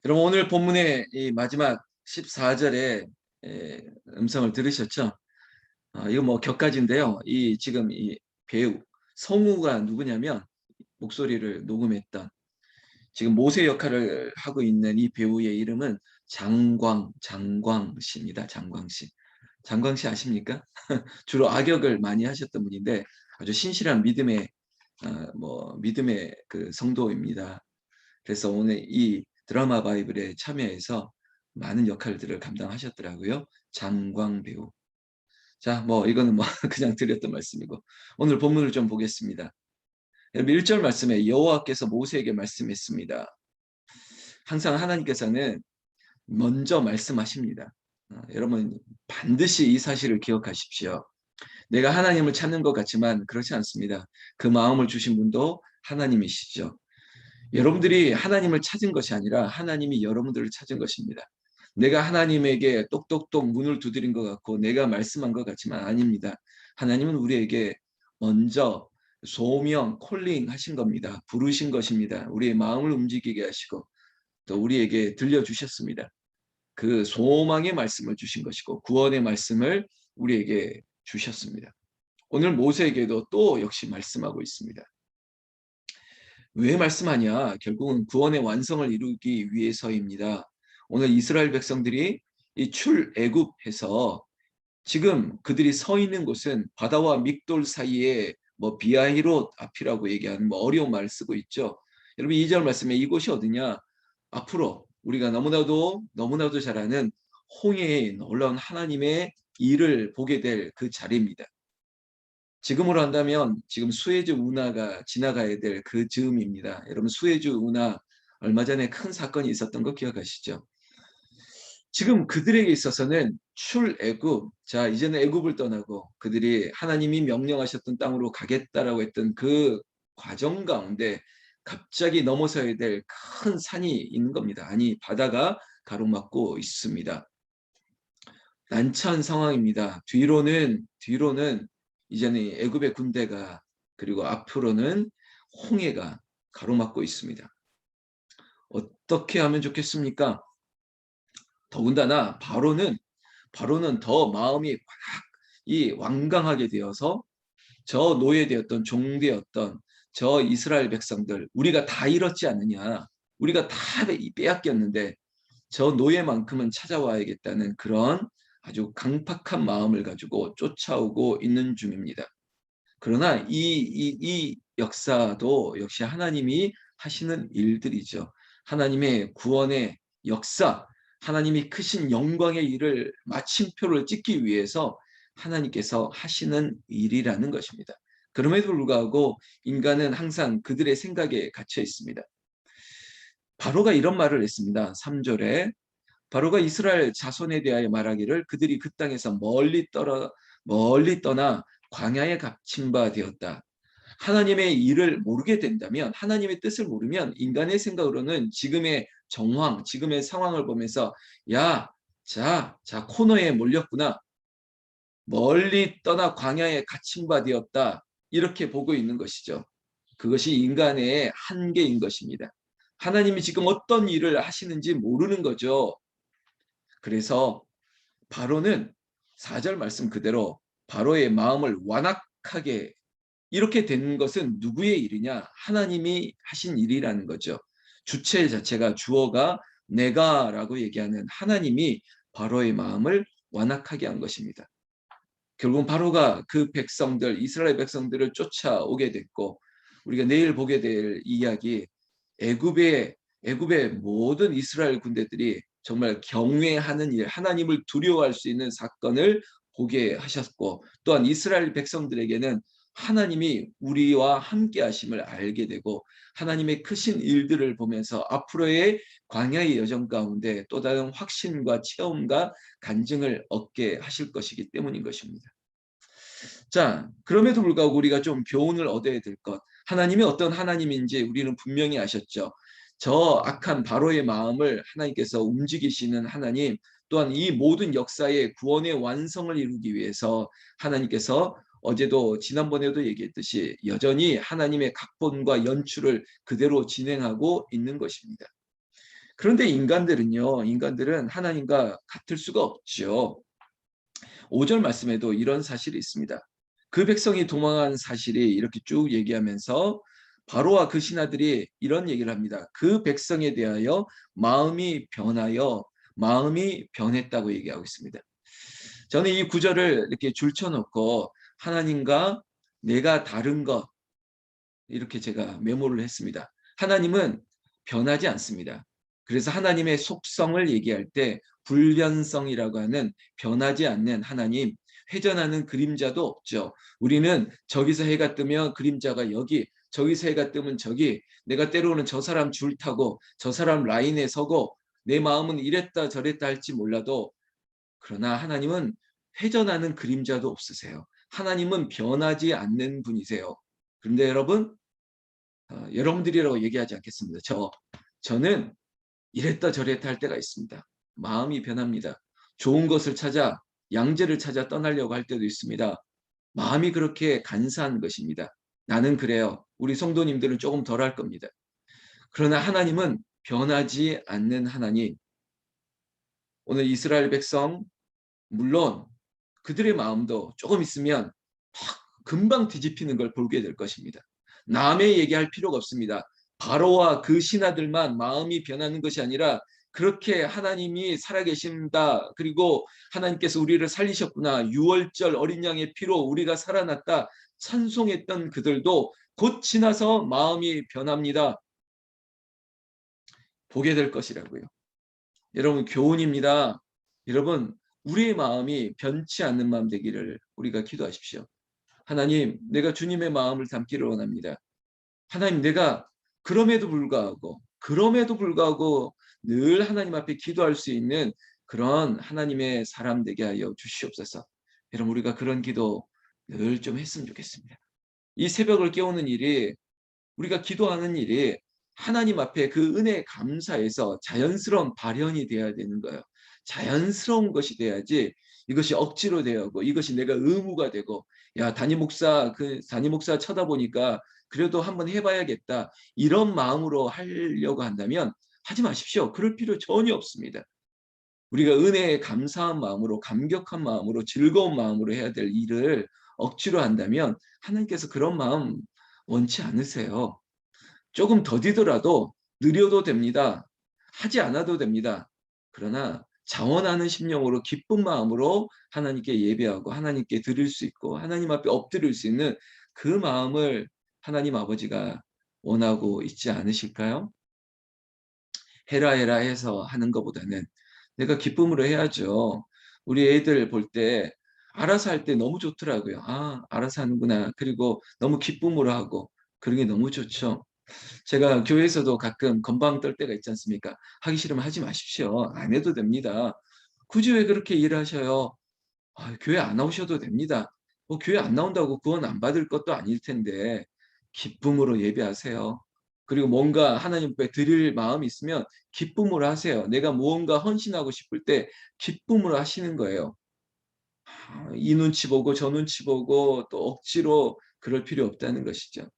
여러분 오늘 본문의 이 마지막 14절의 음성을 들으셨죠? 이거 뭐 격가지인데요. 이 지금 이 배우 성우가 누구냐면 목소리를 녹음했던 지금 모세 역할을 하고 있는 이 배우의 이름은 장광 씨입니다. 장광 씨. 장광 씨 아십니까? 주로 악역을 많이 하셨던 분인데 아주 신실한 믿음의 그 성도입니다. 그래서 오늘 이 드라마 바이블에 참여해서 많은 역할들을 감당하셨더라고요. 장광 배우. 자, 뭐 이거는 뭐 그냥 드렸던 말씀이고 오늘 본문을 좀 보겠습니다. 1절 말씀에 여호와께서 모세에게 말씀했습니다. 항상 하나님께서는 먼저 말씀하십니다. 여러분 반드시 이 사실을 기억하십시오. 내가 하나님을 찾는 것 같지만 그렇지 않습니다. 그 마음을 주신 분도 하나님이시죠. 여러분들이 하나님을 찾은 것이 아니라 하나님이 여러분들을 찾은 것입니다. 내가 하나님에게 똑똑똑 문을 두드린 것 같고 내가 말씀한 것 같지만 아닙니다. 하나님은 우리에게 먼저 소명, 콜링 하신 겁니다. 부르신 것입니다. 우리의 마음을 움직이게 하시고 또 우리에게 들려주셨습니다. 그 소망의 말씀을 주신 것이고 구원의 말씀을 우리에게 주셨습니다. 오늘 모세에게도 또 역시 말씀하고 있습니다. 왜 말씀하냐? 결국은 구원의 완성을 이루기 위해서입니다. 오늘 이스라엘 백성들이 이 출애굽해서 지금 그들이 서 있는 곳은 바다와 믹돌 사이에 뭐 비아히롯 앞이라고 얘기하는 뭐 어려운 말을 쓰고 있죠. 여러분 2절 말씀에 이곳이 어디냐? 앞으로 우리가 너무나도 잘 아는 홍해의 놀라운 하나님의 일을 보게 될 그 자리입니다. 지금으로 한다면 지금 수에즈 운하가 지나가야 될 그 즈음입니다. 여러분 수에즈 운하 얼마 전에 큰 사건이 있었던 거 기억하시죠? 지금 그들에게 있어서는 출애굽, 자 이제는 애굽을 떠나고 그들이 하나님이 명령하셨던 땅으로 가겠다라고 했던 그 과정 가운데 갑자기 넘어서야 될 큰 산이 있는 겁니다. 아니 바다가 가로막고 있습니다. 난처한 상황입니다. 뒤로는 이제는 애굽의 군대가 그리고 앞으로는 홍해가 가로막고 있습니다. 어떻게 하면 좋겠습니까? 더군다나 바로는 더 마음이 이 완강하게 되어서 저 노예되었던 종되었던 저 이스라엘 백성들 우리가 다 잃었지 않느냐? 우리가 다 빼앗겼는데 저 노예만큼은 찾아와야겠다는 그런 아주 강팍한 마음을 가지고 쫓아오고 있는 중입니다. 그러나 이 역사도 역시 하나님이 하시는 일들이죠. 하나님의 구원의 역사, 하나님이 크신 영광의 일을 마침표를 찍기 위해서 하나님께서 하시는 일이라는 것입니다. 그럼에도 불구하고 인간은 항상 그들의 생각에 갇혀 있습니다. 바로가 이런 말을 했습니다. 3절에 바로가 이스라엘 자손에 대하여 말하기를 그들이 그 땅에서 멀리 떠나 광야에 갇힌 바 되었다. 하나님의 일을 모르게 된다면 하나님의 뜻을 모르면 인간의 생각으로는 지금의 정황, 지금의 상황을 보면서 야, 자 코너에 몰렸구나. 멀리 떠나 광야에 갇힌 바 되었다. 이렇게 보고 있는 것이죠. 그것이 인간의 한계인 것입니다. 하나님이 지금 어떤 일을 하시는지 모르는 거죠. 그래서 바로는 4절 말씀 그대로 바로의 마음을 완악하게 이렇게 된 것은 누구의 일이냐? 하나님이 하신 일이라는 거죠. 주체 자체가 주어가 내가라고 얘기하는 하나님이 바로의 마음을 완악하게 한 것입니다. 결국 바로가 그 백성들 이스라엘 백성들을 쫓아오게 됐고 우리가 내일 보게 될 이야기 애굽의 모든 이스라엘 군대들이 정말 경외하는 일, 하나님을 두려워할 수 있는 사건을 보게 하셨고 또한 이스라엘 백성들에게는 하나님이 우리와 함께 하심을 알게 되고 하나님의 크신 일들을 보면서 앞으로의 광야의 여정 가운데 또 다른 확신과 체험과 간증을 얻게 하실 것이기 때문인 것입니다. 자, 그럼에도 불구하고 우리가 좀 교훈을 얻어야 될 것. 하나님이 어떤 하나님인지 우리는 분명히 아셨죠. 저 악한 바로의 마음을 하나님께서 움직이시는 하나님, 또한 이 모든 역사의 구원의 완성을 이루기 위해서 하나님께서 어제도 지난번에도 얘기했듯이 여전히 하나님의 각본과 연출을 그대로 진행하고 있는 것입니다. 그런데 인간들은 하나님과 같을 수가 없죠. 5절 말씀에도 이런 사실이 있습니다. 그 백성이 도망한 사실이 이렇게 쭉 얘기하면서 바로와 그 신하들이 이런 얘기를 합니다. 그 백성에 대하여 마음이 변했다고 얘기하고 있습니다. 저는 이 구절을 이렇게 줄쳐놓고 하나님과 내가 다른 것 이렇게 제가 메모를 했습니다. 하나님은 변하지 않습니다. 그래서 하나님의 속성을 얘기할 때 불변성이라고 하는 변하지 않는 하나님, 회전하는 그림자도 없죠. 우리는 저기서 해가 뜨면 그림자가 여기, 저기서 해가 뜨면 저기, 내가 때로는 저 사람 줄 타고 저 사람 라인에 서고 내 마음은 이랬다 저랬다 할지 몰라도 그러나 하나님은 회전하는 그림자도 없으세요. 하나님은 변하지 않는 분이세요. 그런데 여러분, 여러분들이라고 얘기하지 않겠습니다. 저는 이랬다 저랬다 할 때가 있습니다. 마음이 변합니다. 좋은 것을 찾아 양재를 찾아 떠나려고 할 때도 있습니다. 마음이 그렇게 간사한 것입니다. 나는 그래요. 우리 성도님들은 조금 덜 할 겁니다. 그러나 하나님은 변하지 않는 하나님. 오늘 이스라엘 백성 물론 그들의 마음도 조금 있으면 확 금방 뒤집히는 걸 보게 될 것입니다. 남의 얘기할 필요가 없습니다. 바로와 그 신하들만 마음이 변하는 것이 아니라 그렇게 하나님이 살아계신다. 그리고 하나님께서 우리를 살리셨구나. 유월절 어린 양의 피로 우리가 살아났다. 찬송했던 그들도 곧 지나서 마음이 변합니다. 보게 될 것이라고요. 여러분 교훈입니다. 여러분 우리의 마음이 변치 않는 마음 되기를 우리가 기도하십시오. 하나님, 내가 주님의 마음을 담기를 원합니다. 하나님, 내가 그럼에도 불구하고 늘 하나님 앞에 기도할 수 있는 그런 하나님의 사람 되게 하여 주시옵소서. 여러분, 우리가 그런 기도 늘 좀 했으면 좋겠습니다. 이 새벽을 깨우는 일이, 우리가 기도하는 일이 하나님 앞에 그 은혜에 감사해서 자연스러운 발현이 되어야 되는 거예요. 자연스러운 것이 돼야지 이것이 억지로 되고 이것이 내가 의무가 되고 야 담임 목사 쳐다보니까 그래도 한번 해봐야겠다 이런 마음으로 하려고 한다면 하지 마십시오. 그럴 필요 전혀 없습니다. 우리가 은혜에 감사한 마음으로 감격한 마음으로 즐거운 마음으로 해야 될 일을 억지로 한다면 하나님께서 그런 마음 원치 않으세요. 조금 더디더라도 느려도 됩니다. 하지 않아도 됩니다. 그러나 자원하는 심령으로 기쁜 마음으로 하나님께 예배하고 하나님께 드릴 수 있고 하나님 앞에 엎드릴 수 있는 그 마음을 하나님 아버지가 원하고 있지 않으실까요? 해라 해라 해서 하는 것보다는 내가 기쁨으로 해야죠. 우리 애들 볼 때 알아서 할 때 너무 좋더라고요. 아, 알아서 하는구나. 그리고 너무 기쁨으로 하고 그런 게 너무 좋죠. 제가 교회에서도 가끔 건방 떨 때가 있지 않습니까? 하기 싫으면 하지 마십시오. 안 해도 됩니다. 굳이 왜 그렇게 일하셔요? 교회 안 나오셔도 됩니다. 뭐 교회 안 나온다고 구원 안 받을 것도 아닐 텐데 기쁨으로 예배하세요. 그리고 뭔가 하나님 앞에 드릴 마음이 있으면 기쁨으로 하세요. 내가 무언가 헌신하고 싶을 때 기쁨으로 하시는 거예요. 이 눈치 보고 저 눈치 보고 또 억지로 그럴 필요 없다는 것이죠.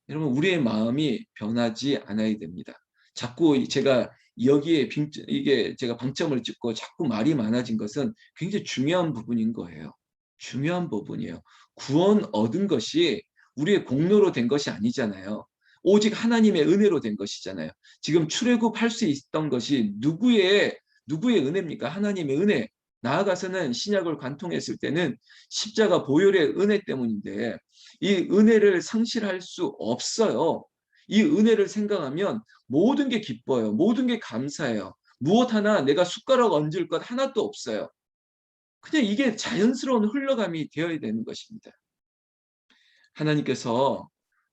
여러분 우리의 마음이 변하지 않아야 됩니다. 자꾸 제가 여기에 이게 제가 방점을 찍고 자꾸 말이 많아진 것은 굉장히 중요한 부분인 거예요. 중요한 부분이에요. 구원 얻은 것이 우리의 공로로 된 것이 아니잖아요. 오직 하나님의 은혜로 된 것이잖아요. 지금 출애굽할 수 있던 것이 누구의 은혜입니까? 하나님의 은혜. 나아가서는 신약을 관통했을 때는 십자가 보혈의 은혜 때문인데 이 은혜를 상실할 수 없어요. 이 은혜를 생각하면 모든 게 기뻐요. 모든 게 감사해요. 무엇 하나 내가 숟가락 얹을 것 하나도 없어요. 그냥 이게 자연스러운 흘러감이 되어야 되는 것입니다. 하나님께서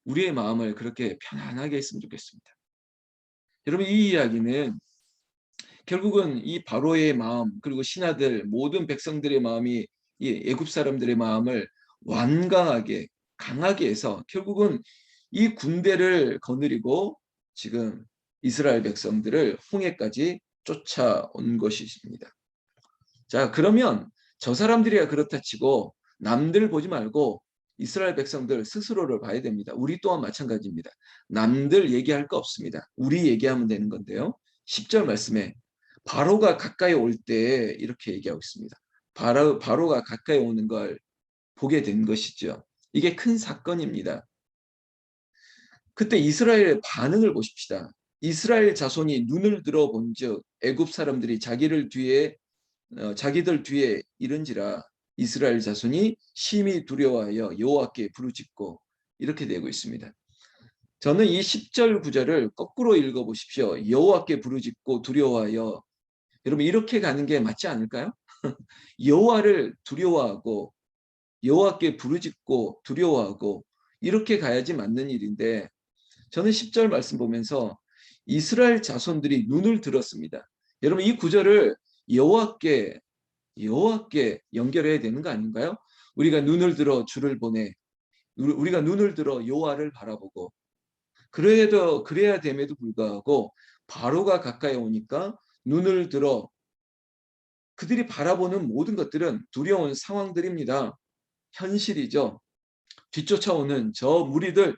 우리의 마음을 그렇게 편안하게 했으면 좋겠습니다. 여러분 이 이야기는 결국은 이 바로의 마음 그리고 신하들 모든 백성들의 마음이 이 애굽 사람들의 마음을 완강하게 강하게 해서 결국은 이 군대를 거느리고 지금 이스라엘 백성들을 홍해까지 쫓아온 것이십니다. 자, 그러면 저 사람들이야 그렇다 치고 남들 보지 말고 이스라엘 백성들 스스로를 봐야 됩니다. 우리 또한 마찬가지입니다. 남들 얘기할 거 없습니다. 우리 얘기하면 되는 건데요. 10절 말씀에 바로가 가까이 올 때 이렇게 얘기하고 있습니다. 바로가 가까이 오는 걸 보게 된 것이죠. 이게 큰 사건입니다. 그때 이스라엘의 반응을 보십시다. 이스라엘 자손이 눈을 들어 본즉 애굽 사람들이 자기들 뒤에 이른지라 이스라엘 자손이 심히 두려워하여 여호와께 부르짖고 이렇게 되고 있습니다. 저는 이 10절 9절을 거꾸로 읽어 보십시오. 여호와께 부르짖고 두려워하여. 여러분 이렇게 가는 게 맞지 않을까요? 여호와를 두려워하고 여호와께 부르짖고 두려워하고 이렇게 가야지 맞는 일인데 저는 10절 말씀 보면서 이스라엘 자손들이 눈을 들었습니다. 여러분 이 구절을 여호와께 연결해야 되는 거 아닌가요? 우리가 눈을 들어 주를 보내 우리가 눈을 들어 여호와를 바라보고 그래야 됨에도 불구하고 바로가 가까이 오니까 눈을 들어 그들이 바라보는 모든 것들은 두려운 상황들입니다. 현실이죠. 뒤쫓아오는 저 무리들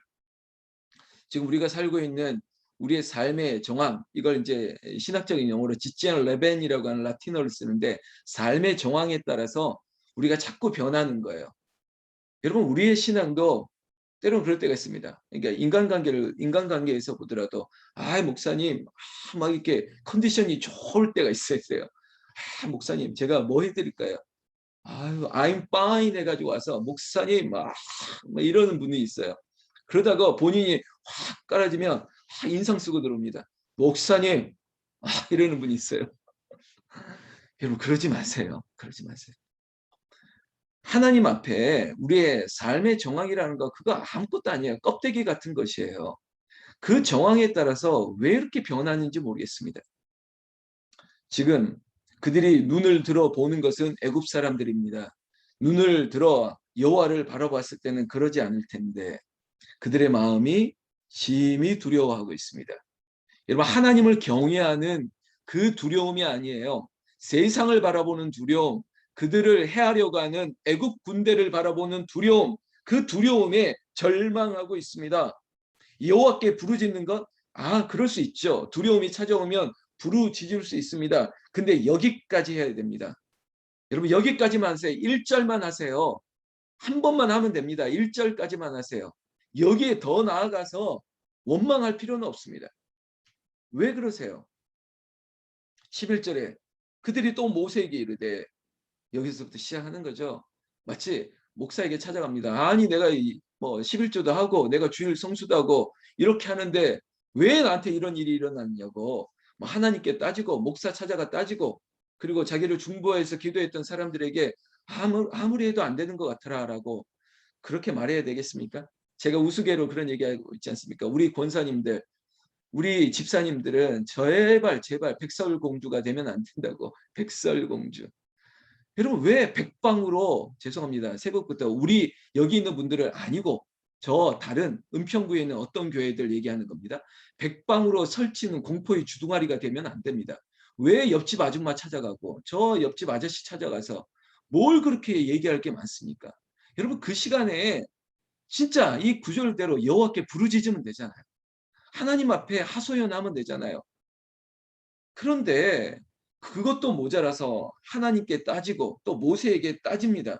지금 우리가 살고 있는 우리의 삶의 정황 이걸 이제 신학적인 용어로 지지안 레벤이라고 하는 라틴어를 쓰는데 삶의 정황에 따라서 우리가 자꾸 변하는 거예요. 여러분 우리의 신앙도 때로는 그럴 때가 있습니다. 그러니까 인간관계에서 보더라도 목사님 막 이렇게 컨디션이 좋을 때가 있어요. 목사님 제가 뭐 해드릴까요? I'm fine 해가지고 와서 목사님 막 이러는 분이 있어요. 그러다가 본인이 확 깔아지면 인상 쓰고 들어옵니다. 목사님 이러는 분이 있어요. 여러분 그러지 마세요. 그러지 마세요. 하나님 앞에 우리의 삶의 정황이라는 거 그거 아무것도 아니에요. 껍데기 같은 것이에요. 그 정황에 따라서 왜 이렇게 변하는지 모르겠습니다. 지금 그들이 눈을 들어 보는 것은 애굽 사람들입니다. 눈을 들어 여호와를 바라봤을 때는 그러지 않을 텐데 그들의 마음이 심히 두려워하고 있습니다. 여러분 하나님을 경외하는 그 두려움이 아니에요. 세상을 바라보는 두려움, 그들을 해하려고 하는 애국 군대를 바라보는 두려움, 그 두려움에 절망하고 있습니다. 여호와께 부르짖는 것? 그럴 수 있죠. 두려움이 찾아오면 부르짖을 수 있습니다. 근데 여기까지 해야 됩니다. 여러분 여기까지만 하세요. 1절만 하세요. 한 번만 하면 됩니다. 1절까지만 하세요. 여기에 더 나아가서 원망할 필요는 없습니다. 왜 그러세요? 11절에 그들이 또 모세에게 이르되 여기서부터 시작하는 거죠. 마치 목사에게 찾아갑니다. 아니 내가 11조도 하고 내가 주일 성수도 하고 이렇게 하는데 왜 나한테 이런 일이 일어났냐고 하나님께 따지고 목사 찾아가 따지고 그리고 자기를 중보해서 기도했던 사람들에게 아무리 해도 안 되는 것 같더라라고 그렇게 말해야 되겠습니까? 제가 우스개로 그런 얘기하고 있지 않습니까? 우리 권사님들 우리 집사님들은 제발 백설공주가 되면 안 된다고. 백설공주. 여러분 왜 백방으로 죄송합니다. 새벽부터 우리 여기 있는 분들을 아니고 저 다른 은평구에 있는 어떤 교회들 얘기하는 겁니다. 백방으로 설치는 공포의 주둥아리가 되면 안 됩니다. 왜 옆집 아줌마 찾아가고 저 옆집 아저씨 찾아가서 뭘 그렇게 얘기할 게 많습니까? 여러분 그 시간에 진짜 이 구절대로 여호와께 부르짖으면 되잖아요. 하나님 앞에 하소연하면 되잖아요. 그런데 그것도 모자라서 하나님께 따지고 또 모세에게 따집니다.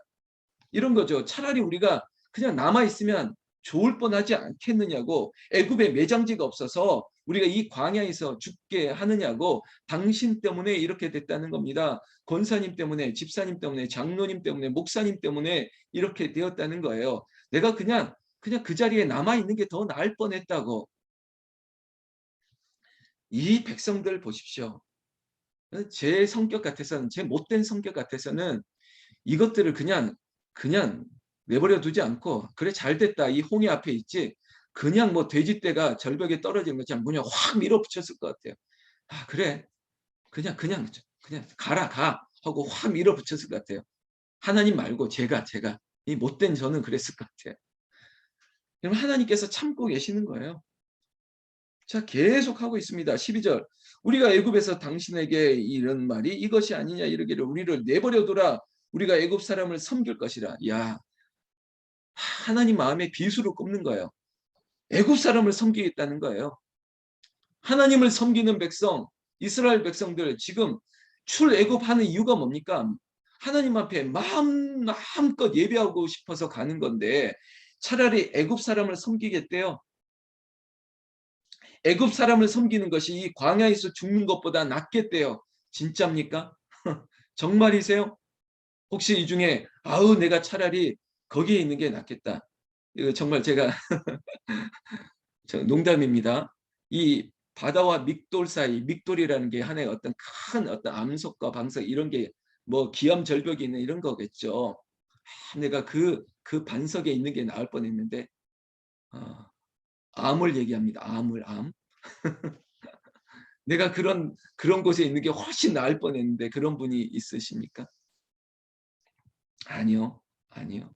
이런 거죠. 차라리 우리가 그냥 남아있으면 좋을 뻔하지 않겠느냐고 애굽에 매장지가 없어서 우리가 이 광야에서 죽게 하느냐고 당신 때문에 이렇게 됐다는 겁니다. 권사님 때문에 집사님 때문에 장로님 때문에 목사님 때문에 이렇게 되었다는 거예요. 내가 그냥 그 자리에 남아있는 게 더 나을 뻔했다고. 이 백성들 보십시오. 제 성격 같아서는 제 못된 성격 같아서는 이것들을 그냥 내버려 두지 않고 그래 잘됐다 이 홍해 앞에 있지 그냥 돼지떼가 절벽에 떨어지는 것처럼 그냥 확 밀어붙였을 것 같아요. 그래 그냥 가라 가 하고 확 밀어붙였을 것 같아요. 하나님 말고 제가 이 못된 저는 그랬을 것 같아요. 그럼 하나님께서 참고 계시는 거예요. 자, 계속 하고 있습니다. 12절. 우리가 애굽에서 당신에게 이런 말이 이것이 아니냐 이르기를 우리를 내버려둬라. 우리가 애굽 사람을 섬길 것이라. 야, 하나님 마음에 비수를 꼽는 거예요. 애굽 사람을 섬기겠다는 거예요. 하나님을 섬기는 백성, 이스라엘 백성들 지금 출애굽하는 이유가 뭡니까? 하나님 앞에 마음껏 예배하고 싶어서 가는 건데 차라리 애굽 사람을 섬기겠대요. 애굽 사람을 섬기는 것이 이 광야에서 죽는 것보다 낫겠대요. 진짜입니까? 정말이세요? 혹시 이 중에 아우 내가 차라리 거기에 있는 게 낫겠다. 이거 정말 제가 농담입니다. 이 바다와 믹돌 사이, 믹돌이라는 게 하나의 어떤 큰 어떤 암석과 방석 이런 게 뭐 기암절벽이 있는 이런 거겠죠. 내가 그 반석에 있는 게 나을 뻔했는데 아, 암을 얘기합니다. 암. 내가 그런 곳에 있는 게 훨씬 나을 뻔했는데 그런 분이 있으십니까? 아니요. 아니요.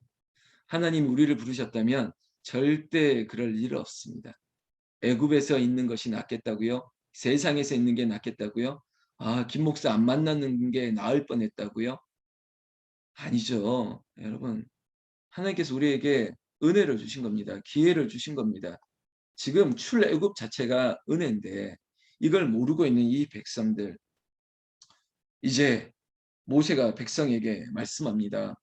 하나님이 우리를 부르셨다면 절대 그럴 일 없습니다. 애굽에서 있는 것이 낫겠다고요? 세상에서 있는 게 낫겠다고요? 아, 김 목사 안 만나는 게 나을 뻔했다고요? 아니죠. 여러분, 하나님께서 우리에게 은혜를 주신 겁니다. 기회를 주신 겁니다. 지금 출애굽 자체가 은혜인데 이걸 모르고 있는 이 백성들, 이제 모세가 백성에게 말씀합니다.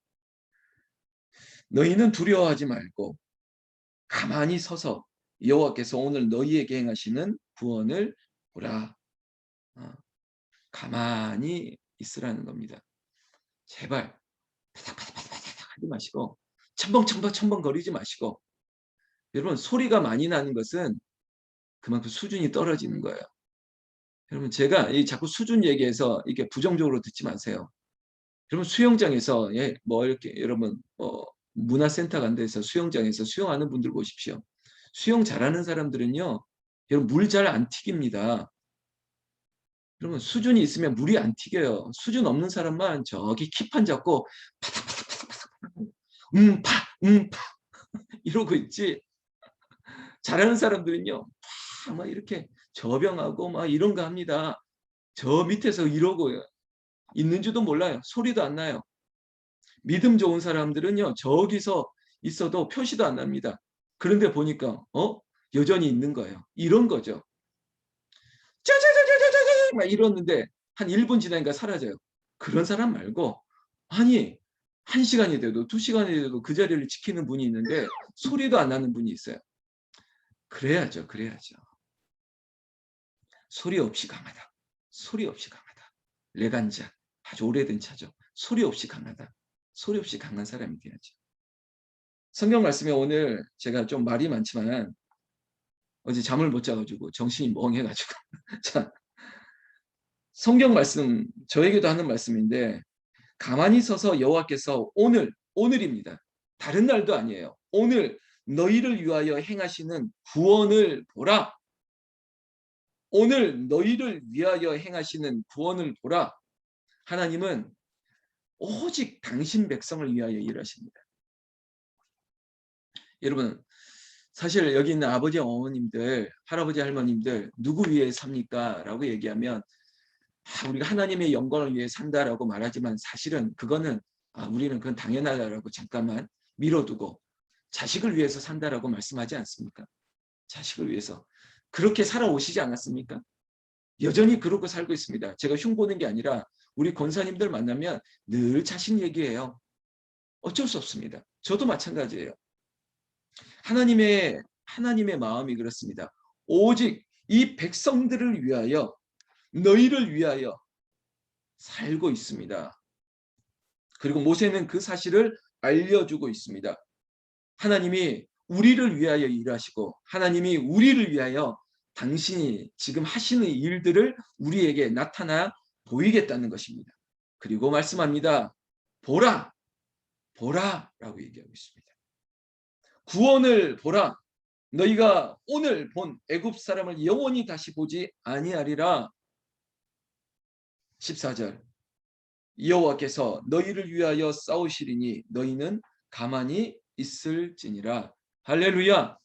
너희는 두려워하지 말고 가만히 서서 여호와께서 오늘 너희에게 행하시는 구원을 보라. 어, 가만히 있으라는 겁니다. 제발 바닥바닥바닥바닥 하지 마시고 첨벙첨벙 거리지 마시고 여러분 소리가 많이 나는 것은 그만큼 수준이 떨어지는 거예요. 여러분 제가 이 자꾸 수준 얘기해서 이게 부정적으로 듣지 마세요. 여러분 수영장에서 뭐 이렇게 여러분 문화센터 간 데서 수영장에서 수영하는 분들 보십시오. 수영 잘하는 사람들은요. 여러분 물 잘 안 튀깁니다. 여러분 수준이 있으면 물이 안 튀겨요. 수준 없는 사람만 저기 키판 잡고 파닥파닥파닥파닥 음파 음파 이러고 있지. 잘하는 사람들은요. 막 이렇게 저병하고 막 이런 거 합니다. 저 밑에서 이러고 있는지도 몰라요. 소리도 안 나요. 믿음 좋은 사람들은요. 저기서 있어도 표시도 안 납니다. 그런데 보니까 여전히 있는 거예요. 이런 거죠. 짜자자자자자자 막 이러는데 한 1분 지나니까 사라져요. 그런 사람 말고 아니 1시간이 돼도 2시간이 돼도 그 자리를 지키는 분이 있는데 소리도 안 나는 분이 있어요. 그래야죠. 그래야죠. 소리 없이 강하다. 소리 없이 강하다. 레간자 아주 오래된 차죠. 소리 없이 강하다. 소리 없이 강한 사람이 돼야죠. 성경 말씀에 오늘 제가 좀 말이 많지만 어제 잠을 못 자가지고 정신이 멍해가지고 자 성경 말씀 저에게도 하는 말씀인데 가만히 서서 여호와께서 오늘입니다. 다른 날도 아니에요. 오늘 너희를 위하여 행하시는 구원을 보라. 오늘 너희를 위하여 행하시는 구원을 보라. 하나님은 오직 당신 백성을 위하여 일하십니다. 여러분 사실 여기 있는 아버지 어머님들 할아버지 할머님들 누구 위해 삽니까? 라고 얘기하면 우리가 하나님의 영광을 위해 산다라고 말하지만 사실은 그거는 우리는 그건 당연하다라고 잠깐만 미뤄두고 자식을 위해서 산다라고 말씀하지 않습니까? 자식을 위해서. 그렇게 살아오시지 않았습니까? 여전히 그러고 살고 있습니다. 제가 흉보는 게 아니라 우리 권사님들 만나면 늘 자식 얘기해요. 어쩔 수 없습니다. 저도 마찬가지예요. 하나님의 마음이 그렇습니다. 오직 이 백성들을 위하여 너희를 위하여 살고 있습니다. 그리고 모세는 그 사실을 알려주고 있습니다. 하나님이 우리를 위하여 일하시고 하나님이 우리를 위하여 당신이 지금 하시는 일들을 우리에게 나타나 보이겠다는 것입니다. 그리고 말씀합니다. 보라, 보라라고 얘기하고 있습니다. 구원을 보라. 너희가 오늘 본 애굽 사람을 영원히 다시 보지 아니하리라. 14절 여호와께서 너희를 위하여 싸우시리니 너희는 가만히 있을지니라. 할렐루야.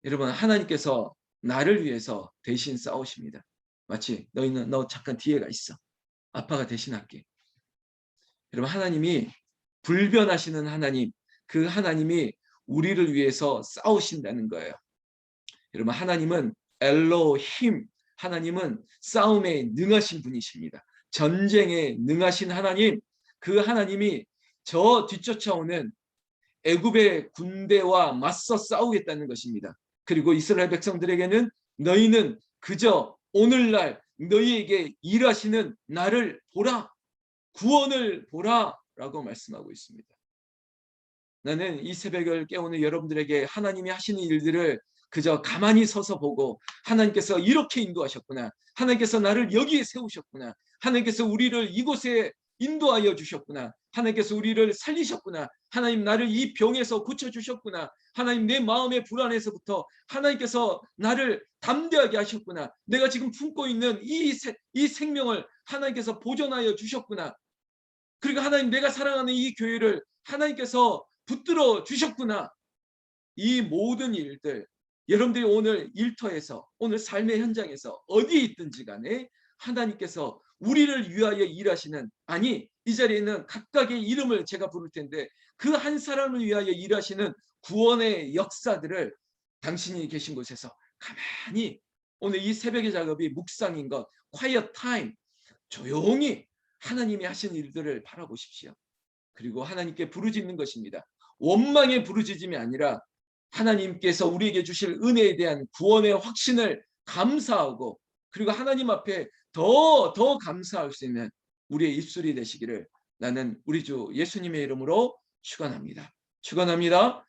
여러분 하나님께서 나를 위해서 대신 싸우십니다. 마치 너 잠깐 뒤에 가 있어. 아빠가 대신할게. 여러분 하나님이 불변하시는 하나님, 그 하나님이 우리를 위해서 싸우신다는 거예요. 여러분 하나님은 엘로힘 하나님은 싸움에 능하신 분이십니다. 전쟁에 능하신 하나님, 그 하나님이 저 뒤쫓아오는 애굽의 군대와 맞서 싸우겠다는 것입니다. 그리고 이스라엘 백성들에게는 너희는 그저 오늘날 너희에게 일하시는 나를 보라, 구원을 보라 라고 말씀하고 있습니다. 나는 이 새벽을 깨우는 여러분들에게 하나님이 하시는 일들을 그저 가만히 서서 보고, 하나님께서 이렇게 인도하셨구나, 하나님께서 나를 여기에 세우셨구나, 하나님께서 우리를 이곳에 인도하여 주셨구나, 하나님께서 우리를 살리셨구나, 하나님 나를 이 병에서 고쳐주셨구나, 하나님 내 마음의 불안에서부터 하나님께서 나를 담대하게 하셨구나, 내가 지금 품고 있는 이 생명을 하나님께서 보존하여 주셨구나, 그리고 하나님 내가 사랑하는 이 교회를 하나님께서 붙들어 주셨구나. 이 모든 일들, 여러분들이 오늘 일터에서, 오늘 삶의 현장에서 어디에 있든지 간에 하나님께서 우리를 위하여 일하시는, 아니 이 자리에는 각각의 이름을 제가 부를 텐데 그 한 사람을 위하여 일하시는 구원의 역사들을 당신이 계신 곳에서 가만히, 오늘 이 새벽의 작업이 묵상인 것, quiet time, 조용히 하나님이 하신 일들을 바라보십시오. 그리고 하나님께 부르짖는 것입니다. 원망의 부르짖음이 아니라 하나님께서 우리에게 주실 은혜에 대한 구원의 확신을 감사하고, 그리고 하나님 앞에 더 감사할 수 있는 우리의 입술이 되시기를 나는 우리 주 예수님의 이름으로 축원합니다. 축원합니다.